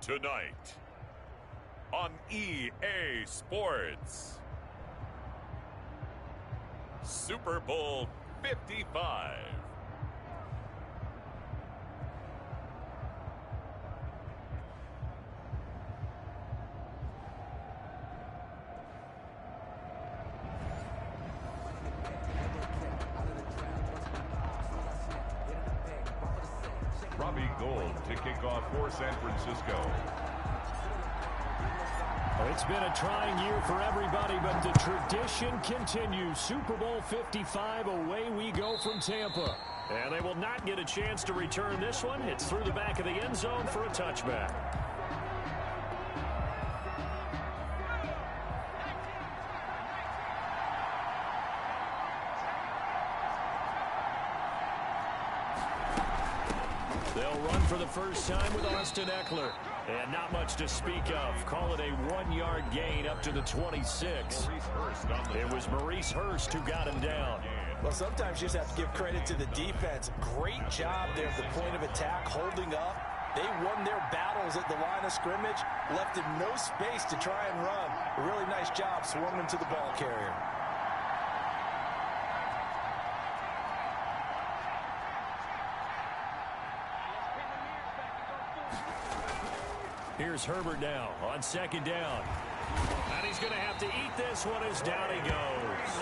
Tonight on EA Sports, Super Bowl 55. Gold to kick off for San Francisco. Well, it's been a trying year for everybody, but the tradition continues. Super Bowl 55, away we go from Tampa. And they will not get a chance to return this one. It's through the back of the end zone for a touchback. They'll run for the first time with Austin Eckler. And not much to speak of. Call it a 1-yard gain up to the 26. It was Maurice Hurst who got him down. Well, sometimes you just have to give credit to the defense. Great job there at the point of attack, holding up. They won their battles at the line of scrimmage, left him no space to try and run. A really nice job swarming to the ball carrier. Here's Herbert now on second down. And he's going to have to eat this one as down he goes.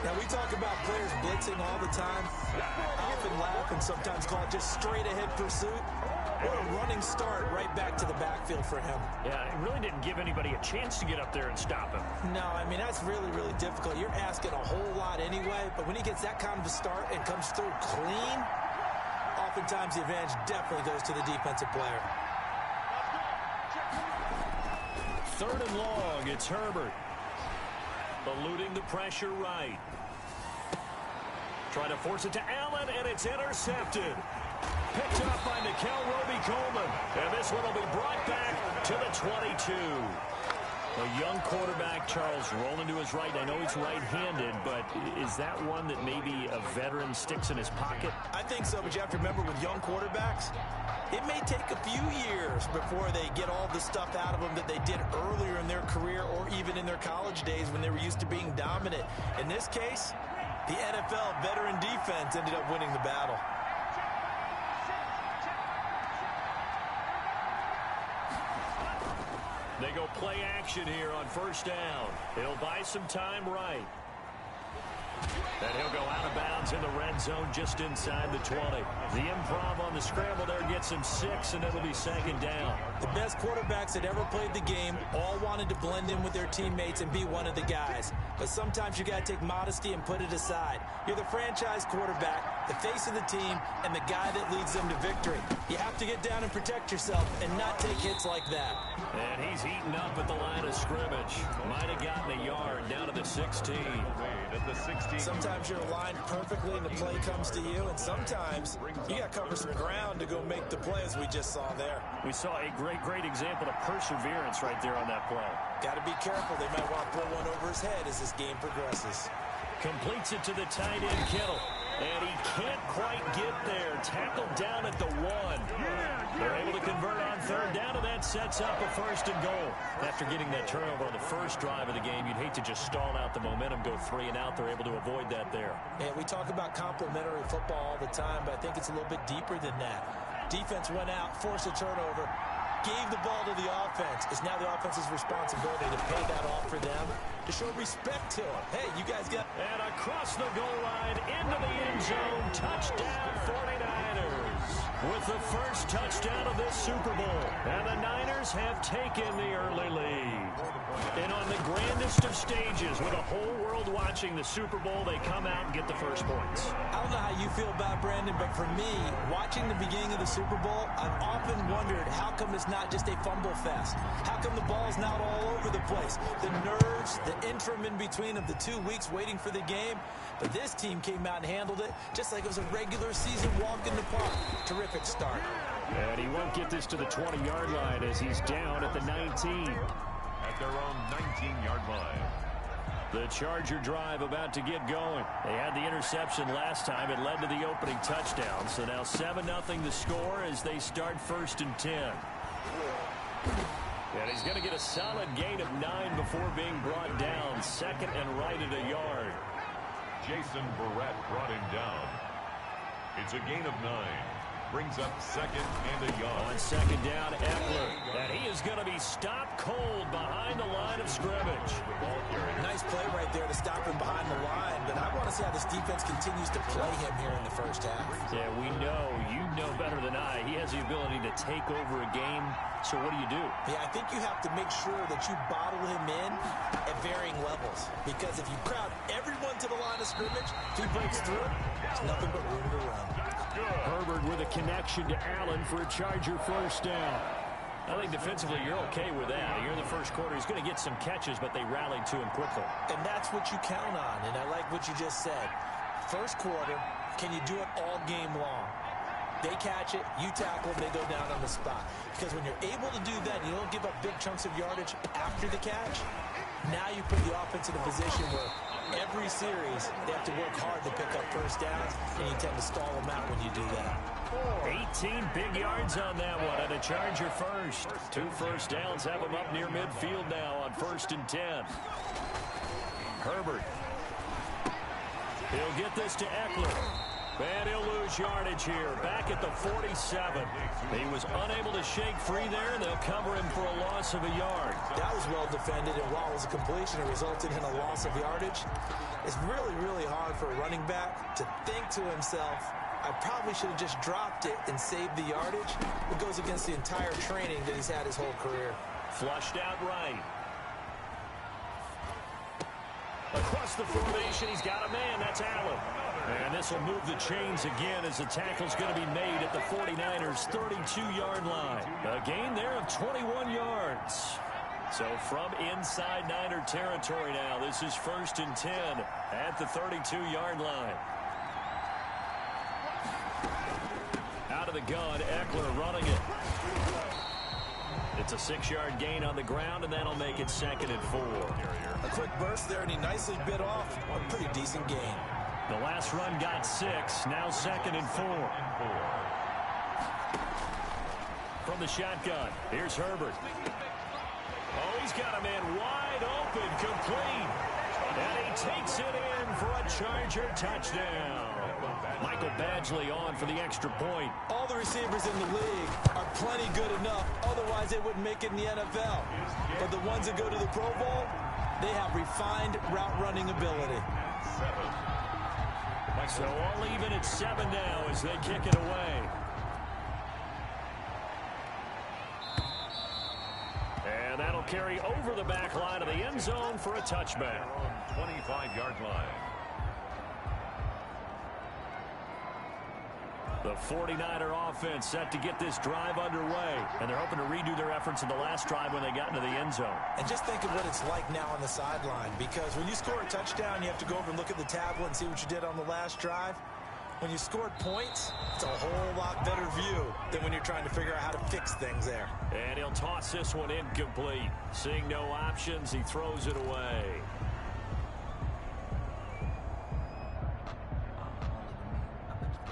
Now, we talk about players blitzing all the time. I often laugh and sometimes call it just straight-ahead pursuit. What a running start right back to the backfield for him. Yeah, it really didn't give anybody a chance to get up there and stop him. No, I mean, that's really, really difficult. You're asking a whole lot anyway, but when he gets that kind of a start and comes through clean, oftentimes the advantage definitely goes to the defensive player. Third and long, it's Herbert. Eluding the pressure right. Trying to force it to Allen, and it's intercepted. Picked up by Nikel Roby-Coleman. And this one will be brought back to the 22. A young quarterback, Charles, rolling to his right. I know he's right-handed, but is that one that maybe a veteran sticks in his pocket? I think so, but you have to remember with young quarterbacks, it may take a few years before they get all the stuff out of them that they did earlier in their career or even in their college days when they were used to being dominant. In this case, the NFL veteran defense ended up winning the battle. They go play action here on first down. He'll buy some time right. And he'll go out of bounds in the red zone just inside the 20. The improv on the scramble there gets him 6, and it'll be second down. The best quarterbacks that ever played the game all wanted to blend in with their teammates and be one of the guys. But sometimes you got to take modesty and put it aside. You're the franchise quarterback, the face of the team, and the guy that leads them to victory. You have to get down and protect yourself and not take hits like that. And he's eaten up at the line of scrimmage. Might have gotten a yard down to the 16. Sometimes you're aligned perfectly and the play comes to you, and sometimes you got to cover some ground to go make the play, as we just saw there. We saw a great example of perseverance right there on that play. Got to be careful. They might want to pull one over his head as this game progresses. Completes it to the tight end, Kittle. And he can't quite get there. Tackled down at the 1. They're able to convert on third down, and that sets up a first and goal. After getting that turnover on the first drive of the game, you'd hate to just stall out the momentum, go 3 and out. They're able to avoid that there. Yeah, we talk about complementary football all the time, but I think it's a little bit deeper than that. Defense went out, forced a turnover, gave the ball to the offense. It's now the offense's responsibility to pay that off for them, to show respect to them. Hey, you guys got... And across the goal line, into the end zone, touchdown 49ers. With the first touchdown of this Super Bowl. And the Niners have taken the early lead. And on the grandest of stages, with the whole world watching the Super Bowl, they come out and get the first points. I don't know how you feel about Brandon, but for me, watching the beginning of the Super Bowl, I've often wondered how come it's not just a fumble fest? How come the ball's not all over the place? The nerves, the interim in between of the 2 weeks waiting for the game. But this team came out and handled it just like it was a regular season walk in the park. Terrific start. And he won't get this to the 20-yard line as he's down at the 19. At their own 19-yard line. The Charger drive about to get going. They had the interception last time. It led to the opening touchdown. So now 7-0 the score as they start 1st and 10. And he's going to get a solid gain of 9 before being brought down. Second and right at a yard. Jason Barrett brought him down. It's a gain of 9. Brings up second and a yard. On second down, Eckler. And he is going to be stopped cold behind the line of scrimmage. Nice play right there to stop him behind the line, but I want to see how this defense continues to play him here in the first half. Yeah, we know. You know better than I. He has the ability to take over a game. So what do? Yeah, I think you have to make sure that you bottle him in at varying levels. Because if you crowd everyone to the line of scrimmage, if he breaks through, there's nothing but room to run. Herbert with a connection to Allen for a Charger first down. I think defensively you're okay with that. You're in the first quarter. He's going to get some catches, but they rallied to him quickly. And that's what you count on, and I like what you just said. First quarter, can you do it all game long? They catch it, you tackle, they go down on the spot. Because when you're able to do that, you don't give up big chunks of yardage after the catch. Now you put the offense in a position where every series they have to work hard to pick up first downs, and you tend to stall them out when you do that. 18 big yards on that one, and a Charger first. 2 first downs have him up near midfield now on 1st and 10. Herbert. He'll get this to Eckler. And he'll lose yardage here. Back at the 47. He was unable to shake free there, and they'll cover him for a loss of a yard. That was well defended, and while it was a completion, it resulted in a loss of yardage. It's really, really hard for a running back to think to himself, I probably should have just dropped it and saved the yardage. It goes against the entire training that he's had his whole career. Flushed out right. Across the formation, he's got a man. That's Allen. And this will move the chains again as the tackle's going to be made at the 49ers' 32-yard line. A gain there of 21 yards. So from inside Niner territory now, this is 1st and 10 at the 32-yard line. Out of the gun, Eckler running it. It's a 6-yard gain on the ground, and that'll make it 2nd and 4. A quick burst there, and he nicely bit off a pretty decent gain. The last run got 6, now 2nd and 4. From the shotgun, here's Herbert. Oh, he's got a man wide open, complete. And he takes it in for a Charger touchdown. Michael Badgley on for the extra point. All the receivers in the league are plenty good enough. Otherwise, they wouldn't make it in the NFL. But the ones that go to the Pro Bowl, they have refined route running ability. So all even at 7 now as they kick it away. And that'll carry over the back line of the end zone for a touchback. 25-yard line. The 49er offense set to get this drive underway. And they're hoping to redo their efforts in the last drive when they got into the end zone. And just think of what it's like now on the sideline. Because when you score a touchdown, you have to go over and look at the tablet and see what you did on the last drive. When you scored points, it's a whole lot better view than when you're trying to figure out how to fix things there. And he'll toss this one incomplete. Seeing no options, he throws it away.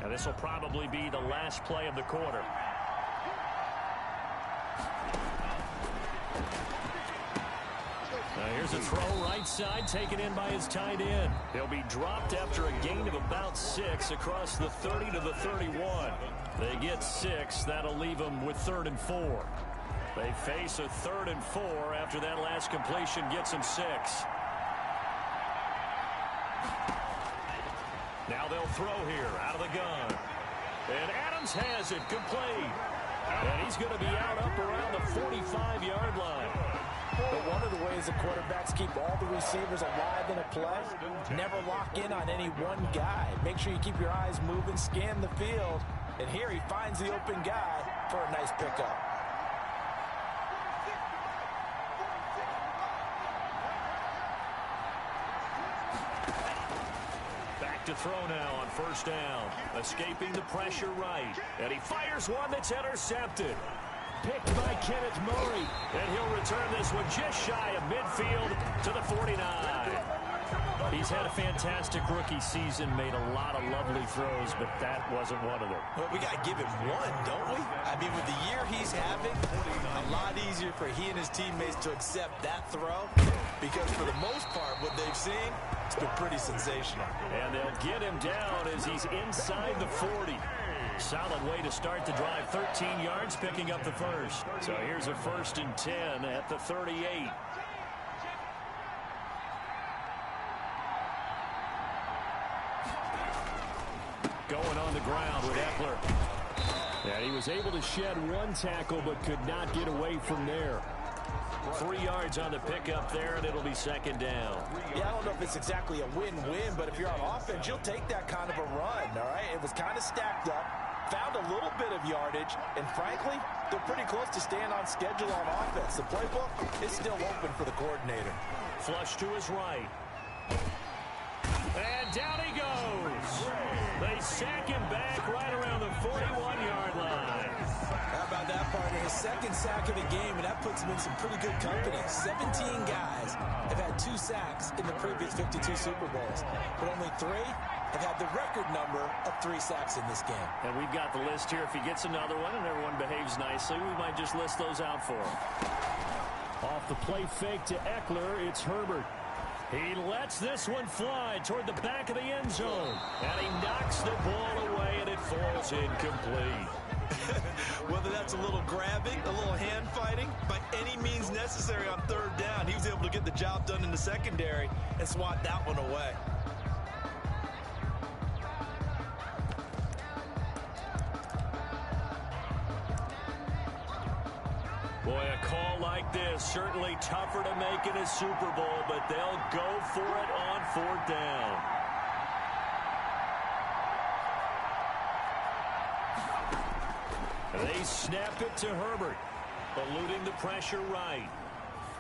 And this will probably be the last play of the quarter. Now here's a throw right side taken in by his tight end. He'll be dropped after a gain of about 6 across the 30 to the 31. They get 6. That'll leave them with 3rd and 4. They face a 3rd and 4 after that last completion gets them 6. Now they'll throw here out of the gun. And Adams has it complete. And he's going to be out up around the 45-yard line. But one of the ways the quarterbacks keep all the receivers alive in a play, never lock in on any one guy. Make sure you keep your eyes moving, scan the field. And here he finds the open guy for a nice pickup. To throw now on 1st down. Escaping the pressure right. And he fires one that's intercepted. Picked by Kenneth Murray. And he'll return this one just shy of midfield to the 49. He's had a fantastic rookie season, made a lot of lovely throws, but that wasn't one of them. Well, we got to give him one, don't we? I mean, with the year he's having, a lot easier for he and his teammates to accept that throw because for the most part, what they've seen, it's been pretty sensational. And they'll get him down as he's inside the 40. Solid way to start the drive, 13 yards, picking up the first. So here's a 1st and 10 at the 38. Going on the ground with Eckler. And he was able to shed one tackle but could not get away from there. 3 yards on the pickup there, and it'll be 2nd down. Yeah, I don't know if it's exactly a win-win, but if you're on offense, you'll take that kind of a run, all right? It was kind of stacked up, found a little bit of yardage, and frankly, they're pretty close to staying on schedule on offense. The playbook is still open for the coordinator. Flush to his right. And down he goes. They sack him back right around the 41-yard line. How about that, partner? His 2nd sack of the game, and that puts him in some pretty good company. 17 guys have had 2 sacks in the previous 52 Super Bowls, but only 3 have had the record number of 3 sacks in this game. And we've got the list here. If he gets another one and everyone behaves nicely, we might just list those out for him. Off the play fake to Eckler, it's Herbert. He lets this one fly toward the back of the end zone. And he knocks the ball away, and it falls incomplete. Whether that's a little grabbing, a little hand fighting, by any means necessary on 3rd down, he was able to get the job done in the secondary and swat that one away. Boy, a call like this, certainly tougher to make in a Super Bowl, but they'll go for it on 4th down. They snap it to Herbert, eluding the pressure right.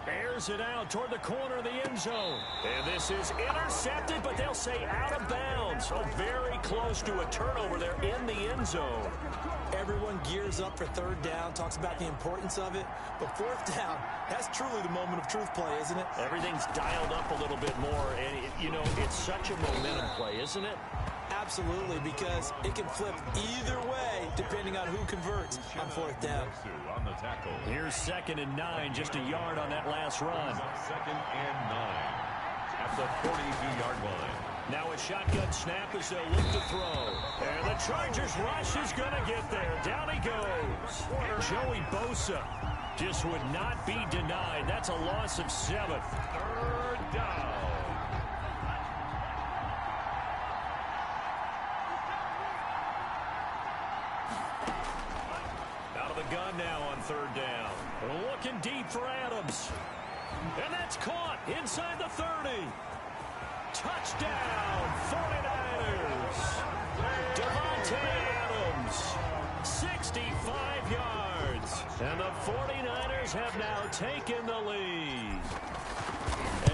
Airs it out toward the corner of the end zone. And this is intercepted, but they'll say out of bounds. So very close to a turnover there in the end zone. Everyone gears up for 3rd down, talks about the importance of it. But 4th down, that's truly the moment of truth play, isn't it? Everything's dialed up a little bit more. And, you know, it's such a momentum play, isn't it? Absolutely, because it can flip either way depending on who converts on 4th down. Here's 2nd and 9, just a yard on that last run. 2nd and 9 at the 42-yard line. Now a shotgun snap as they'll look to throw. And the Chargers rush is going to get there. Down he goes. Joey Bosa just would not be denied. That's a loss of 7. 3rd down. Gun now on 3rd down. Looking deep for Adams. And that's caught inside the 30. Touchdown, 49ers. Devontae Adams, 65 yards. And the 49ers have now taken the lead.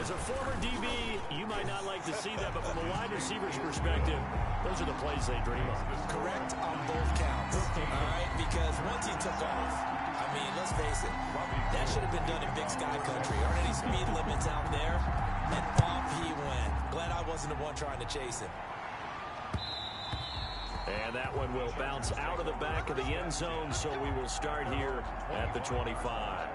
As a former DB, you might not like to see that, but from a wide receiver's perspective, those are the plays they dream of. Correct on both counts, all right? Because once he took off, I mean, let's face it, that should have been done in Big Sky Country. Aren't any speed limits out there? And off he went. Glad I wasn't the one trying to chase him. And that one will bounce out of the back of the end zone, so we will start here at the 25.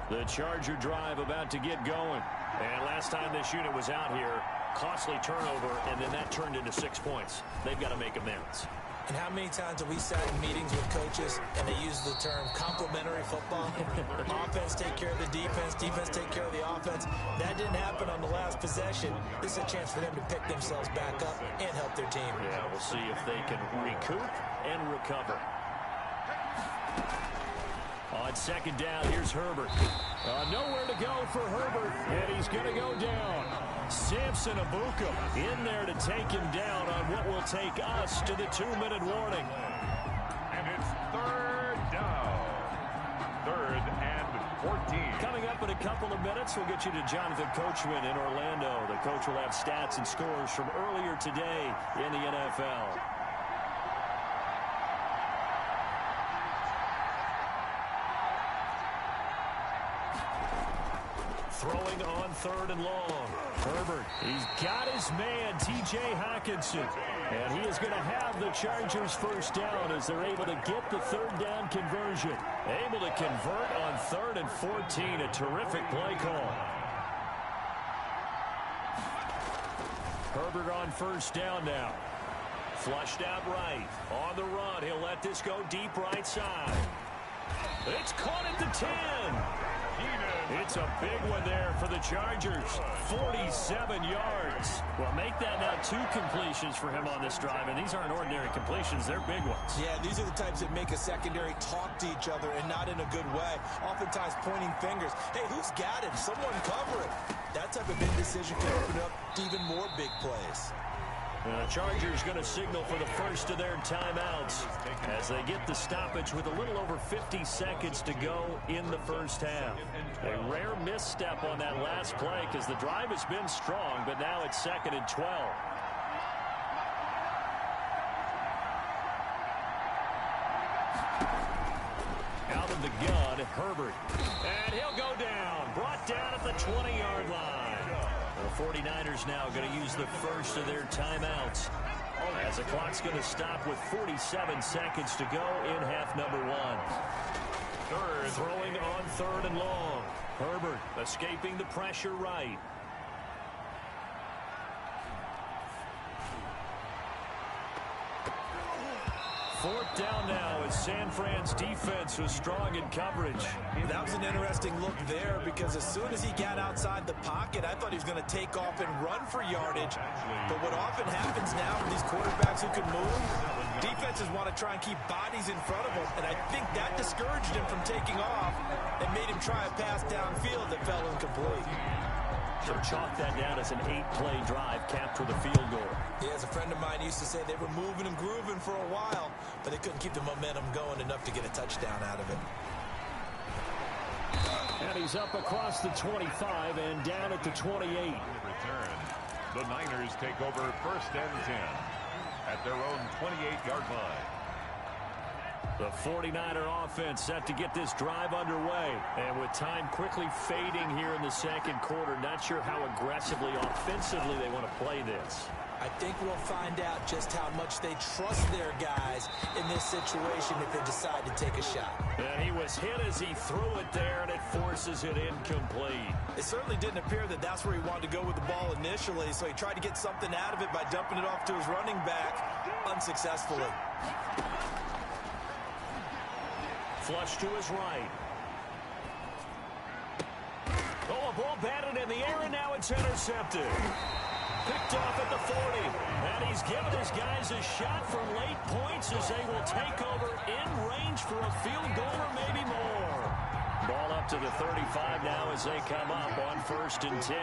The Charger drive about to get going. And last time this unit was out here, costly turnover, and then that turned into 6 points. They've got to make amends. And how many times have we sat in meetings with coaches and they use the term complementary football? Offense take care of the defense, defense take care of the offense. That didn't happen on the last possession. This is a chance for them to pick themselves back up and help their team. Yeah, we'll see if they can recoup and recover. On 2nd down, here's Herbert. Nowhere to go for Herbert, and he's going to go down. Samson Abuka in there to take him down on what will take us to the 2-minute warning. And it's 3rd down. 3rd and 14. Coming up in a couple of minutes, we'll get you to Jonathan Coachman in Orlando. The coach will have stats and scores from earlier today in the NFL. 3rd and long. Herbert, he's got his man, T.J. Hockenson. And he is going to have the Chargers first down as they're able to get the 3rd down conversion. Able to convert on 3rd and 14. A terrific play call. Herbert on first down now. Flushed out right. On the run. He'll let this go deep right side. It's caught at the 10. It's a big one there for the Chargers. 47 yards. Well, make that now 2 completions for him on this drive, and these aren't ordinary completions. They're big ones. Yeah, these are the types that make a secondary talk to each other and not in a good way. Oftentimes pointing fingers. Hey, who's got it? Someone cover it. That type of indecision can open up to even more big plays. The Chargers going to signal for the first of their timeouts as they get the stoppage with a little over 50 seconds to go in the first half. A rare misstep on that last play because the drive has been strong, but now it's 2nd and 12. Out of the gun, Herbert. And he'll go down. Brought down at the 20-yard line. The 49ers now going to use the first of their timeouts as the clock's going to stop with 47 seconds to go in half number 1. Throwing on 3rd and long. Herbert escaping the pressure right. Fourth down now as San Fran's defense was strong in coverage. That was an interesting look there because as soon as he got outside the pocket, I thought he was going to take off and run for yardage. But what often happens now with these quarterbacks who can move, defenses want to try and keep bodies in front of them. And I think that discouraged him from taking off and made him try a pass downfield that fell incomplete. So chalk that down as an 8-play drive capped with a field goal. Yeah, as a friend of mine used to say, they were moving and grooving for a while, but they couldn't keep the momentum going enough to get a touchdown out of it. And he's up across the 25 and down at the 28. Return. The Niners take over 1st and 10 at their own 28-yard line. The 49er offense set to get this drive underway. And with time quickly fading here in the 2nd quarter, not sure how aggressively, offensively they want to play this. I think we'll find out just how much they trust their guys in this situation if they decide to take a shot. And he was hit as he threw it there, and it forces it incomplete. It certainly didn't appear that that's where he wanted to go with the ball initially, so he tried to get something out of it by dumping it off to his running back unsuccessfully. Flush to his right. Oh, a ball batted in the air, and now it's intercepted. Picked off at the 40. And he's given his guys a shot for late points as they will take over in range for a field goal or maybe more. Ball up to the 35 now as they come up on 1st and 10.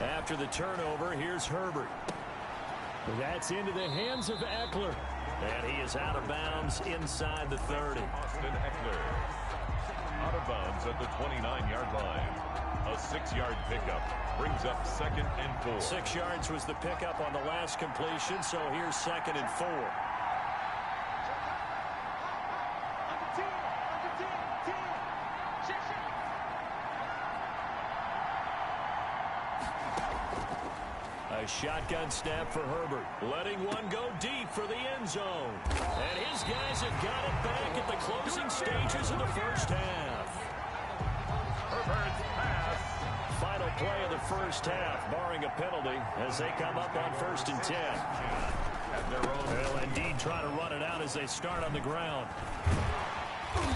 After the turnover, here's Herbert. That's into the hands of Eckler. And he is out of bounds inside the 30. Austin Eckler out of bounds at the 29-yard line. A 6-yard pickup brings up 2nd and 4. 6 yards was the pickup on the last completion, so here's 2nd and 4. A shotgun snap for Herbert, letting one go deep for the end zone. And his guys have got it back at the closing stages of the first half. Herbert's pass. Final play of the first half, barring a penalty, as they come up on 1st and 10. At their own. They'll indeed try to run it out as they start on the ground.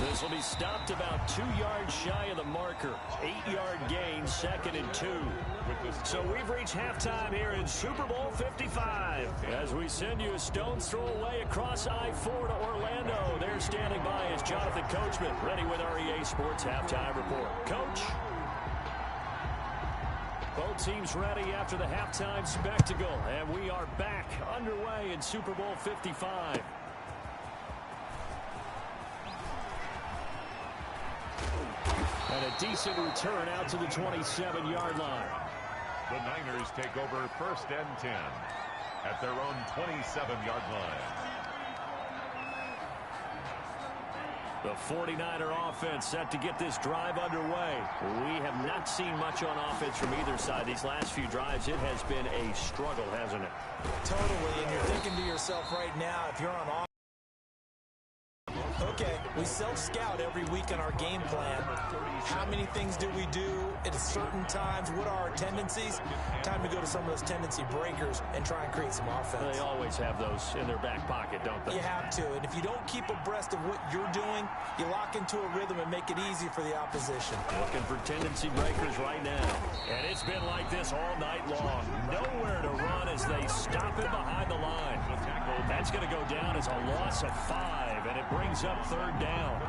This will be stopped about 2 yards shy of the marker. 8-yard gain, 2nd and 2. So we've reached halftime here in Super Bowl 55. As we send you a stone's throw away across I-4 to Orlando. There standing by is Jonathan Coachman, ready with our EA Sports Halftime Report. Coach? Both teams ready after the halftime spectacle. And we are back underway in Super Bowl 55. And a decent return out to the 27-yard line. The Niners take over 1st and 10 at their own 27-yard line. The 49er offense set to get this drive underway. We have not seen much on offense from either side these last few drives. It has been a struggle, hasn't it? Totally, and you're thinking to yourself right now, if you're on offense, okay, we self-scout every week in our game plan. How many things do we do at certain times? What are our tendencies? Time to go to some of those tendency breakers and try and create some offense. They always have those in their back pocket, don't they? You have to, and if you don't keep abreast of what you're doing, you lock into a rhythm and make it easy for the opposition. Looking for tendency breakers right now. And it's been like this all night long. Nowhere to run as they stop him behind the line. That's going to go down as a loss of 5, and it brings up third down.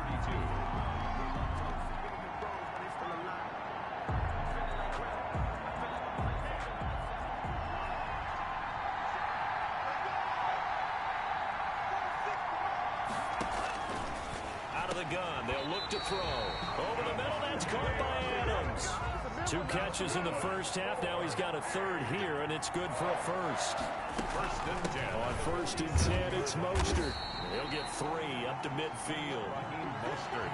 Out of the gun, they'll look to throw. Over the middle, that's caught by Adams. 2 catches in the first half. Now he's got a third here, and it's good for a first. First and 10. On first and 10, it's Mostert. He'll get 3 up to midfield.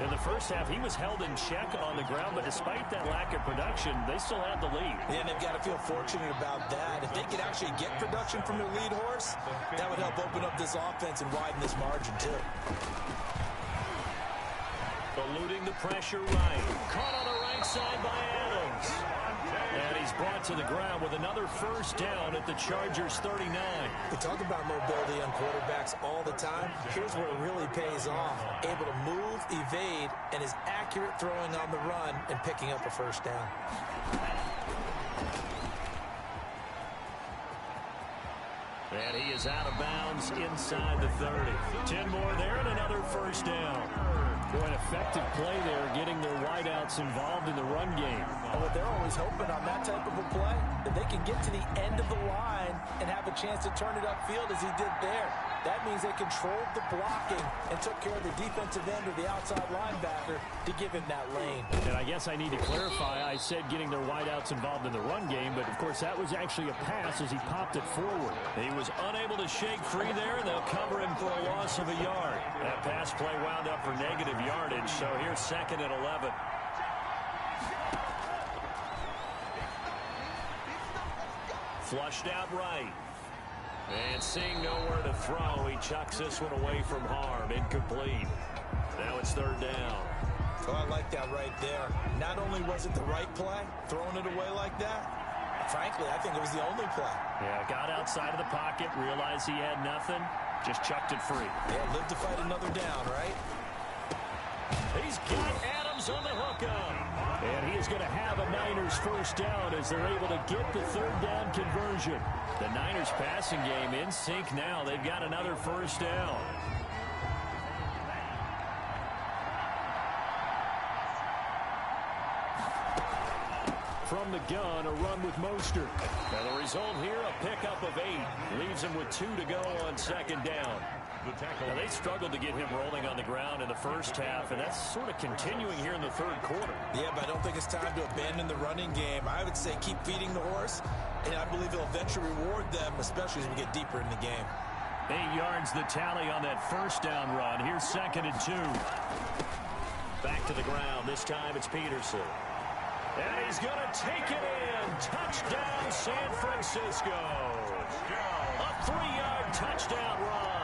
In the first half, he was held in check on the ground, but despite that lack of production, they still had the lead. Yeah, and they've got to feel fortunate about that. If they could actually get production from their lead horse, that would help open up this offense and widen this margin, too. Eluding the pressure right. Caught on the right side by Adams. And he's brought to the ground with another first down at the Chargers' 39. We talk about mobility on quarterbacks all the time. Here's where it really pays off. Able to move, evade, and is accurate throwing on the run and picking up a first down. And he is out of bounds inside the 30. 10 more there and another first down. Boy, an effective play there, getting their wideouts involved in the run game. Oh, but they're always hoping on that type of a play that they can get to the end of the line and have a chance to turn it upfield as he did there. That means they controlled the blocking and took care of the defensive end or the outside linebacker to give him that lane. And I guess I need to clarify, I said getting their wideouts involved in the run game, but of course that was actually a pass as he popped it forward. He was unable to shake free there, and they'll cover him for a loss of a yard. That pass play wound up for negative yardage, so here's 2nd and 11. Flushed out right. And seeing nowhere to throw, he chucks this one away from harm. Incomplete. Now it's 3rd down. Oh, I like that right there. Not only was it the right play, throwing it away like that, frankly, I think it was the only play. Yeah, got outside of the pocket, realized he had nothing, just chucked it free. Yeah, live to fight another down, right? He's got Adams on the hookup. And he is going to have a Niners first down as they're able to get the 3rd down conversion. The Niners passing game in sync now. They've got another first down. From the gun, a run with Mostert. And the result here, a pickup of 8. Leaves him with 2 to go on 2nd down. Now, they struggled to get him rolling on the ground in the first half, and that's sort of continuing here in the 3rd quarter. Yeah, but I don't think it's time to abandon the running game. I would say keep feeding the horse, and I believe it'll eventually reward them, especially as we get deeper in the game. 8 yards the tally on that first down run. Here's 2nd and 2. Back to the ground. This time it's Peterson. And he's going to take it in. Touchdown, San Francisco. A 3-yard touchdown run.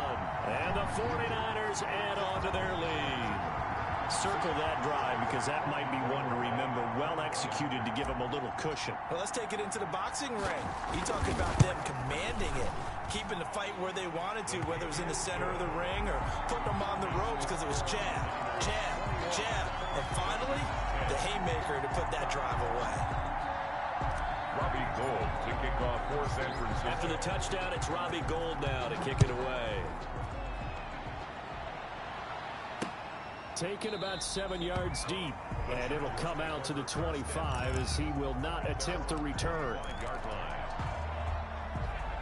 And the 49ers add on to their lead. Circle that drive because that might be one to remember. Well executed to give them a little cushion. Well, let's take it into the boxing ring. You talk about them commanding it, keeping the fight where they wanted to, whether it was in the center of the ring or putting them on the ropes because it was jab, jab, jab. And finally, the haymaker to put that drive away. Robbie Gould to kick off for San Francisco. After the touchdown, it's Robbie Gould now to kick it away. Taken about 7 yards deep, and it'll come out to the 25 as he will not attempt to return.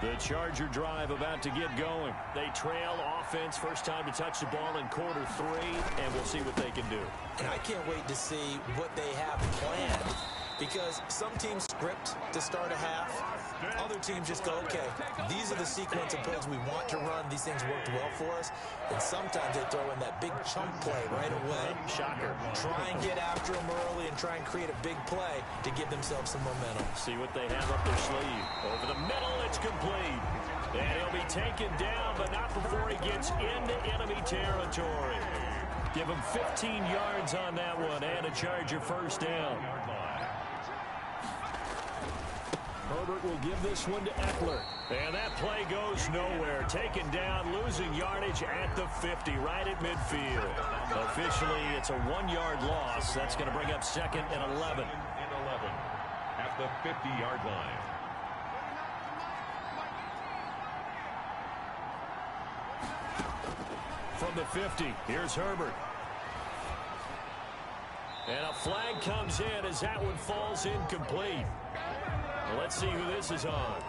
The Charger drive about to get going. They trail offense, first time to touch the ball in quarter 3, and we'll see what they can do. And I can't wait to see what they have planned. because some teams script to start a half. Other teams just go, okay, these are the sequence of plays we want to run. These things worked well for us. And sometimes they throw in that big chunk play right away. Shocker. Try and get after them early and try and create a big play to give themselves some momentum. See what they have up their sleeve. Over the middle, it's complete. And he'll be taken down, but not before he gets into enemy territory. Give him 15 yards on that one and a Charger first down. Herbert will give this one to Eckler. And that play goes nowhere. Taken down, losing yardage at the 50, right at midfield. Officially, it's a 1-yard loss. That's going to bring up 2nd and 11. At the 50-yard line. From the 50, here's Herbert. And a flag comes in as that one falls incomplete. Well, let's see who this is on.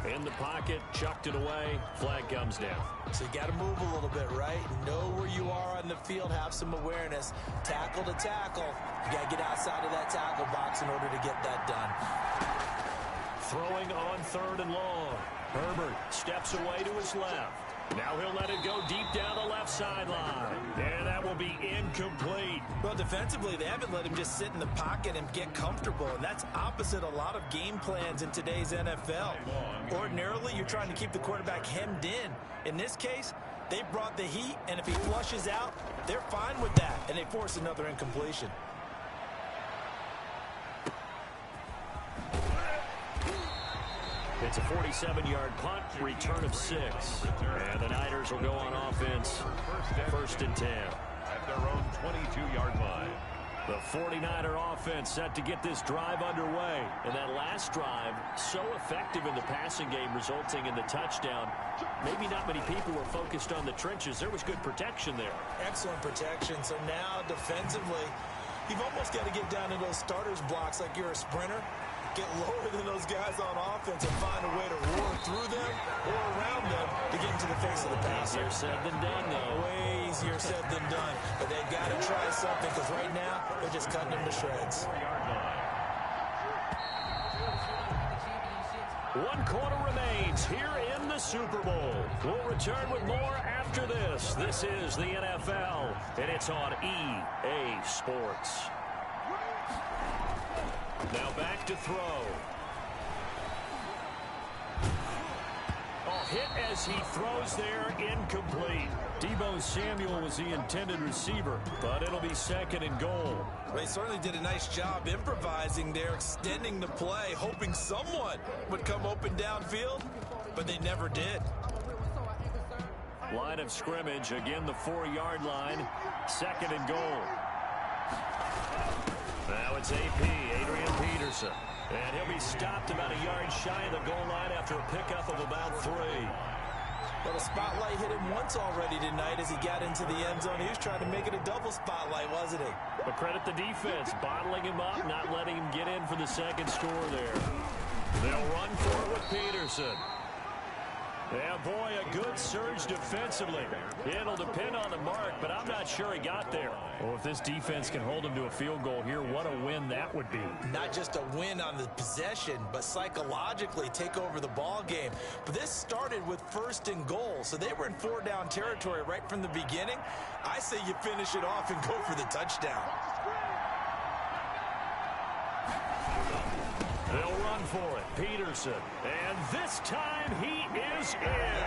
In the pocket, chucked it away, flag comes down. So you got to move a little bit, right? Know where you are on the field, have some awareness. Tackle to tackle. You got to get outside of that tackle box in order to get that done. Throwing on 3rd and long. Herbert steps away to his left. Now he'll let it go deep down the left sideline. And that will be incomplete. Well, defensively, they haven't let him just sit in the pocket and get comfortable. And that's opposite a lot of game plans in today's NFL. Ordinarily, you're trying to keep the quarterback hemmed in. In this case, they brought the heat, and if he flushes out, they're fine with that. And they force another incompletion. It's a 47-yard punt, return of 6. And the Niners will go on offense, 1st and 10. At their own 22-yard line. The 49er offense set to get this drive underway. And that last drive, so effective in the passing game, resulting in the touchdown. Maybe not many people were focused on the trenches. There was good protection there. Excellent protection. So now, defensively, you've almost got to get down to those starters blocks like you're a sprinter. Get lower than those guys on offense and find a way to roar through them or around them to get into the face of the passer. Easier said than done, though. Way easier said than done. But they've got to try something because right now they're just cutting them to shreds. 1 quarter remains here in the Super Bowl. We'll return with more after this. This is the NFL, and it's on EA Sports. Now back to throw. Oh, hit as he throws there, incomplete. Deebo Samuel was the intended receiver, but it'll be 2nd and goal. They certainly did a nice job improvising there, extending the play, hoping someone would come open downfield, but they never did. Line of scrimmage, again the 4-yard line, 2nd and goal. Now it's AP, Adrian Peterson. And he'll be stopped about a yard shy of the goal line after a pickup of about 3. Well, the spotlight hit him once already tonight as he got into the end zone. He was trying to make it a double spotlight, wasn't he? But credit the defense, bottling him up, not letting him get in for the 2nd score there. They'll run for it with Peterson. Yeah, boy, a good surge defensively. It'll depend on the mark, but I'm not sure he got there. Well, if this defense can hold him to a field goal here, what a win that would be. Not just a win on the possession, but psychologically take over the ball game. But this started with 1st and goal, so they were in 4-down territory right from the beginning. I say you finish it off and go for the touchdown. They'll run for it. Peterson. And this time he is in.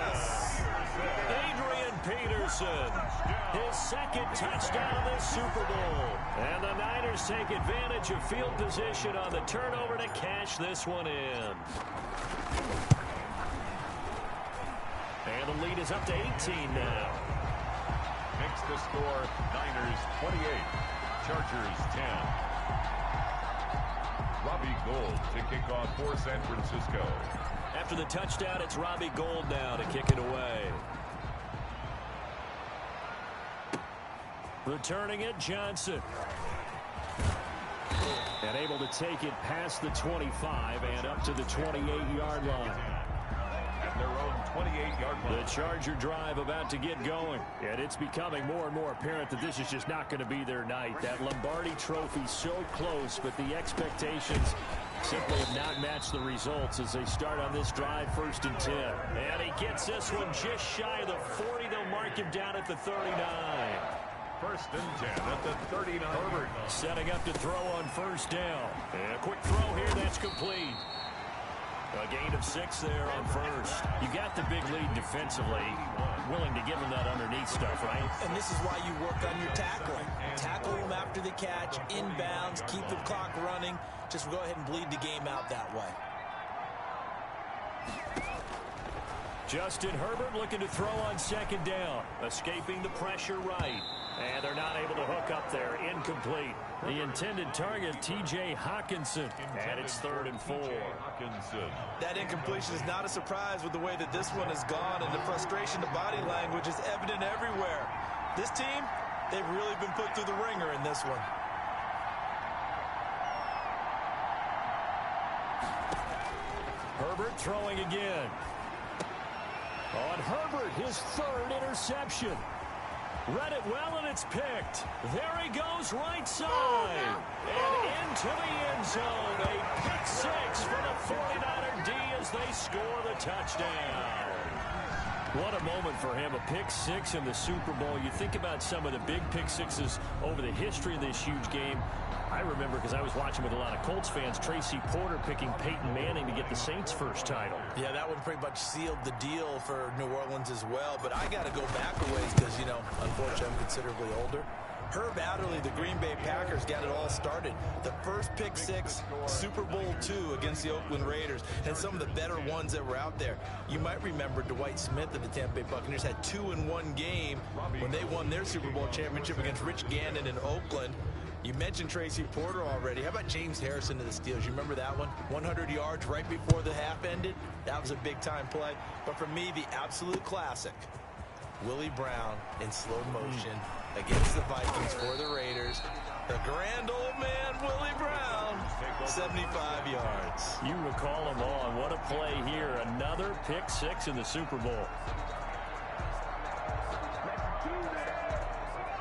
Adrian Peterson. His 2nd touchdown of this Super Bowl. And the Niners take advantage of field position on the turnover to cash this one in. And the lead is up to 18 now. Makes the score Niners 28, Chargers 10. Robbie Gould to kick off for San Francisco. After the touchdown, it's Robbie Gould now to kick it away. Returning it, Johnson. And able to take it past the 25 and up to the 28-yard line. At at their own 28-yard line. The Charger drive about to get going. And it's becoming more and more apparent that this is just not going to be their night. That Lombardi trophy so close, but the expectations simply have not matched the results as they start on this drive, 1st and 10. And he gets this one just shy of the 40. They'll mark him down at the 39. 1st and 10 at the 39. Herbert setting up to throw on 1st down. And a quick throw here, that's complete. A gain of 6 there on 1st. You got the big lead defensively. Willing to give them that underneath stuff, right? And this is why you work on your tackling. Tackle them after the catch, inbounds, keep the clock running. Just go ahead and bleed the game out that way. Justin Herbert looking to throw on 2nd down. Escaping the pressure right. And they're not able to hook up there. Incomplete. The intended target, T.J. Hawkinson. And it's 3rd and 4. That incompletion is not a surprise with the way that this one has gone, and the frustration, the body language is evident everywhere. This team, they've really been put through the ringer in this one. Herbert throwing again. On Herbert, his 3rd interception. Read it well, and it's picked. There he goes, right side. And into the end zone. A pick 6 for the 49er D as they score the touchdown. What a moment for him, a pick 6 in the Super Bowl. You think about some of the big pick 6s over the history of this huge game. I remember, because I was watching with a lot of Colts fans, Tracy Porter picking Peyton Manning to get the Saints' first title. Yeah, that one pretty much sealed the deal for New Orleans as well. But I got to go back a ways because, you know, unfortunately I'm considerably older. Herb Adderley, the Green Bay Packers, got it all started. The first pick 6, Super Bowl II against the Oakland Raiders, and some of the better ones that were out there. You might remember Dwight Smith of the Tampa Bay Buccaneers had 2 in one game when they won their Super Bowl championship against Rich Gannon in Oakland. You mentioned Tracy Porter already. How about James Harrison to the Steelers? You remember that one? 100 yards right before the half ended. That was a big-time play. But for me, the absolute classic, Willie Brown in slow motion against the Vikings for the Raiders. The grand old man, Willie Brown, 75 yards. You recall them all. What a play here. Another pick 6 in the Super Bowl.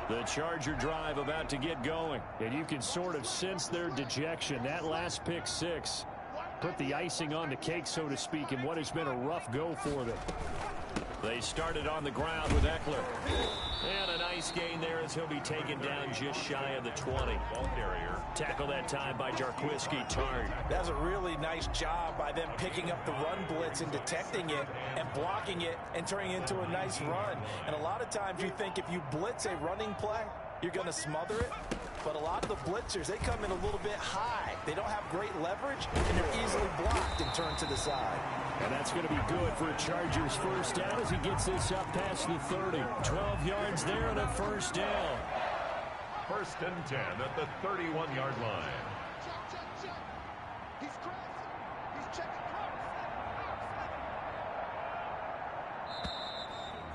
The Charger drive about to get going, and you can sort of sense their dejection. That last pick 6 put the icing on the cake, so to speak, in what has been a rough go for them. They started on the ground with Eckler. And a nice gain there as he'll be taken down just shy of the 20. Ball carrier. Tackle that time by Jarquiski Tart. That's a really nice job by them picking up the run blitz and detecting it and blocking it and turning it into a nice run. And a lot of times you think if you blitz a running play, you're going to smother it. But a lot of the blitzers, they come in a little bit high. They don't have great leverage, and they're easily blocked and turned to the side. And that's going to be good for a Chargers first down as he gets this up past the 30. 12 yards there and a first down. 1st and 10 at the 31-yard line.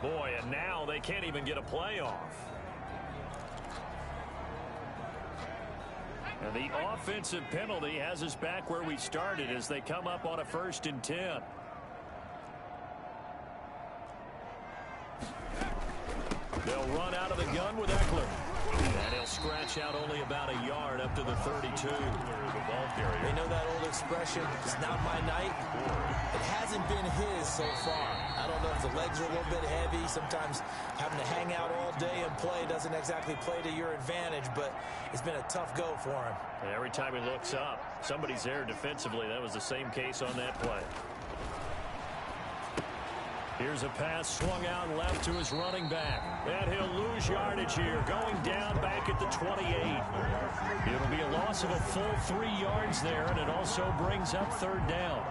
Boy, and now they can't even get a play off. And the offensive penalty has us back where we started as they come up on a 1st and 10. They'll run out of the gun with Eckler. And he'll scratch out only about a yard up to the 32. The ball carrier. They know that old expression, it's not my night. It hasn't been his so far. I don't know if the legs are a little bit heavy. Sometimes having to hang out all day and play doesn't exactly play to your advantage, but it's been a tough go for him. And every time he looks up, somebody's there defensively. That was the same case on that play. Here's a pass swung out left to his running back. And he'll lose yardage here, going down back at the 28. It'll be a loss of a full 3 yards there, and it also brings up 3rd down.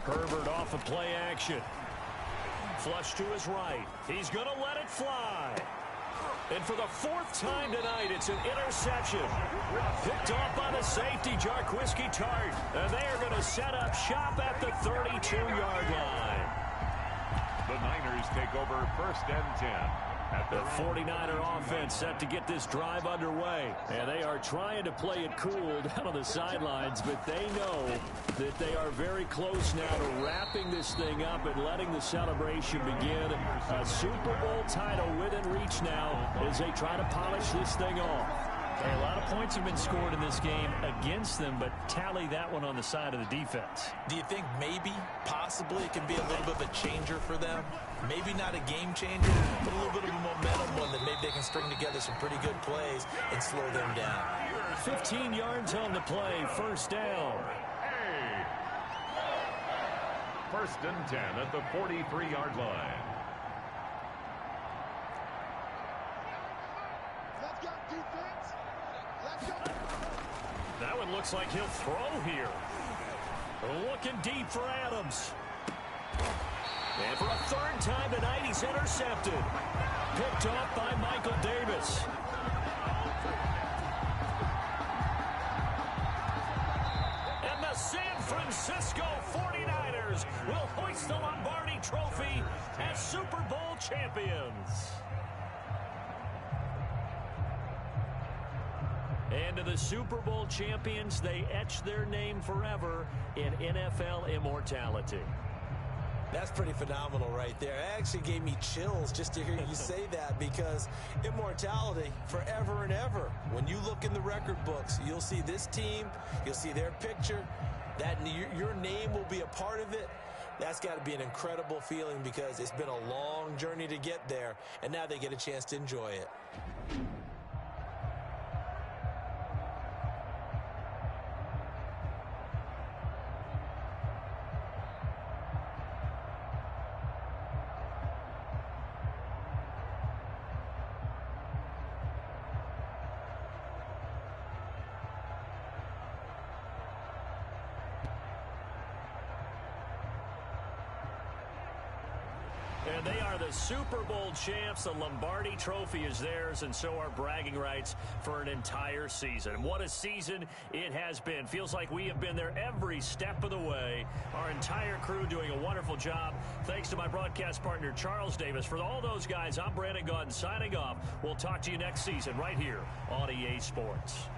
Herbert off of play action. Flush to his right. He's going to let it fly. And for the 4th time tonight, it's an interception. Picked off by the safety, Jarquiski Tart. And they are going to set up shop at the 32-yard line. The Niners take over 1st and 10. The 49er offense set to get this drive underway. And they are trying to play it cool down on the sidelines, but they know that they are very close now to wrapping this thing up and letting the celebration begin. A Super Bowl title within reach now as they try to polish this thing off. Hey, a lot of points have been scored in this game against them, but tally that one on the side of the defense. Do you think maybe, possibly, it can be a little bit of a changer for them? Maybe not a game changer, but a little bit of a momentum one that maybe they can string together some pretty good plays and slow them down. 15 yards on the play, first down. Hey. First and 10 at the 43-yard line. That one looks like he'll throw here. Looking deep for Adams. And for a third time tonight, he's intercepted. Picked off by Michael Davis. And the San Francisco 49ers will hoist the Lombardi Trophy as Super Bowl champions. And to the Super Bowl champions, they etch their name forever in NFL immortality. That's pretty phenomenal right there. It actually gave me chills just to hear you say that, because immortality forever and ever. When you look in the record books, you'll see this team, you'll see their picture, that your name will be a part of it. That's got to be an incredible feeling, because it's been a long journey to get there, and now they get a chance to enjoy it. And they are the Super Bowl champs. The Lombardi Trophy is theirs, and so are bragging rights for an entire season. What a season it has been. Feels like we have been there every step of the way. Our entire crew doing a wonderful job. Thanks to my broadcast partner, Charles Davis. For all those guys, I'm Brandon Gaudin signing off. We'll talk to you next season right here on EA Sports.